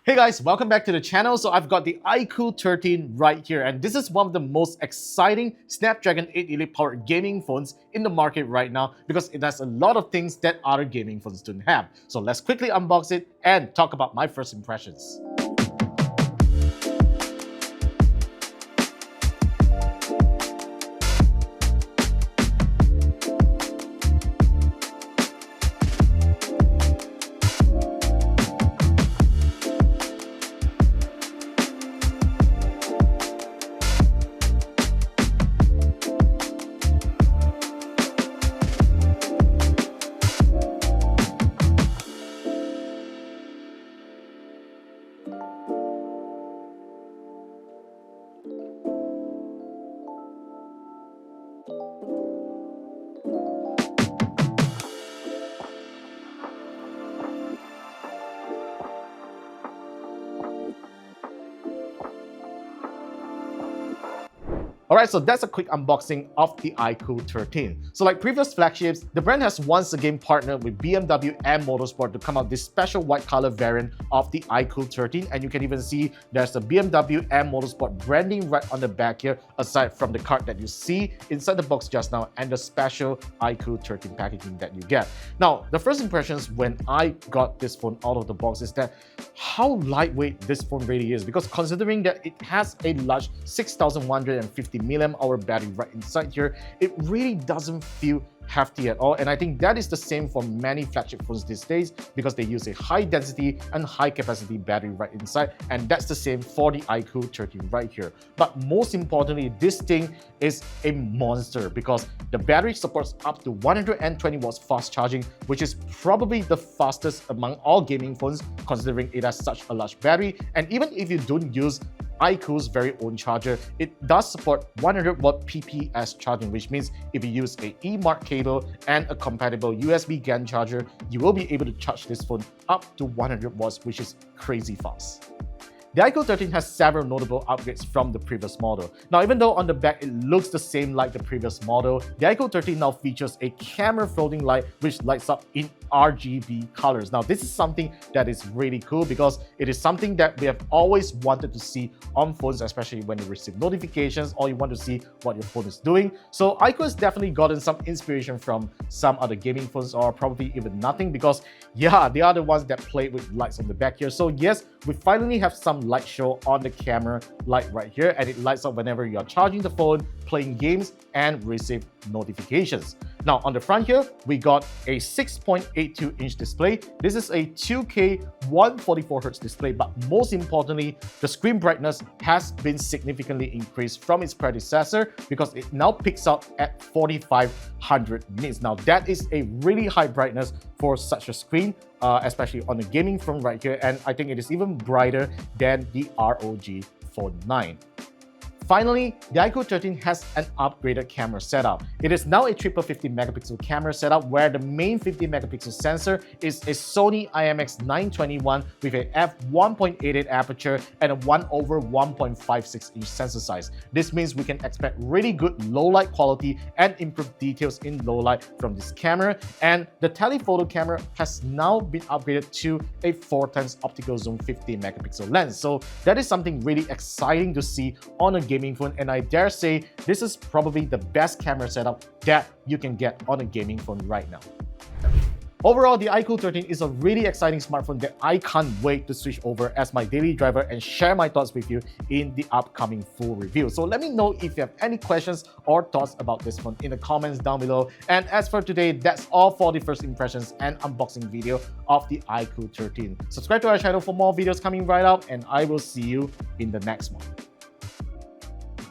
Hey guys, welcome back to the channel. So I've got the iQOO 13 right here, and this is one of the most exciting Snapdragon 8 Elite powered gaming phones in the market right now because it has a lot of things that other gaming phones don't have. So let's quickly unbox it and talk about my first impressions. Alright, so that's a quick unboxing of the iQOO 13. So like previous flagships, the brand has once again partnered with BMW and Motorsport to come out this special white color variant of the iQOO 13, and you can even see there's the BMW and Motorsport branding right on the back here, aside from the card that you see inside the box just now and the special iQOO 13 packaging that you get. Now, the first impressions when I got this phone out of the box is that how lightweight this phone really is, because considering that it has a large 6150 mAh battery right inside here, it really doesn't feel hefty at all, and I think that is the same for many flagship phones these days because they use a high density and high capacity battery right inside, and that's the same for the iQOO 13 right here. But most importantly, this thing is a monster because the battery supports up to 120 watts fast charging, which is probably the fastest among all gaming phones considering it has such a large battery. And even if you don't use iQOO's very own charger, it does support 100 watt PPS charging, which means if you use a eMart cable and a compatible USB GAN charger, you will be able to charge this phone up to 100 watts, which is crazy fast. The iQOO 13 has several notable upgrades from the previous model. Now, even though on the back it looks the same like the previous model, the iQOO 13 now features a camera floating light which lights up in RGB colors. Now, this is something that is really cool because it is something that we have always wanted to see on phones, especially when you receive notifications or you want to see what your phone is doing. So iQOO has definitely gotten some inspiration from some other gaming phones, or probably even nothing, because yeah, they are the ones that play with lights on the back here. So yes, we finally have some light show on the camera light right here, and it lights up whenever you're charging the phone, playing games, and receive notifications. Now, on the front here, we got a 6.82-inch display. This is a 2K 144Hz display, but most importantly, the screen brightness has been significantly increased from its predecessor because it now picks out at 4500 nits. Now, that is a really high brightness for such a screen, especially on the gaming front right here, and I think it is even brighter than the ROG Phone 9. Finally, the iQOO 13 has an upgraded camera setup. It is now a triple 50 megapixel camera setup where the main 50 megapixel sensor is a Sony IMX921 with a f1.88 aperture and a 1/1.56 inch sensor size. This means we can expect really good low light quality and improved details in low light from this camera. And the telephoto camera has now been upgraded to a 4x optical zoom 50 megapixel lens. So that is something really exciting to see on a gaming phone, and I dare say this is probably the best camera setup that you can get on a gaming phone right now. Overall, the iQOO 13 is a really exciting smartphone that I can't wait to switch over as my daily driver and share my thoughts with you in the upcoming full review. So let me know if you have any questions or thoughts about this phone in the comments down below. And as for today, that's all for the first impressions and unboxing video of the iQOO 13. Subscribe to our channel for more videos coming right up, and I will see you in the next one.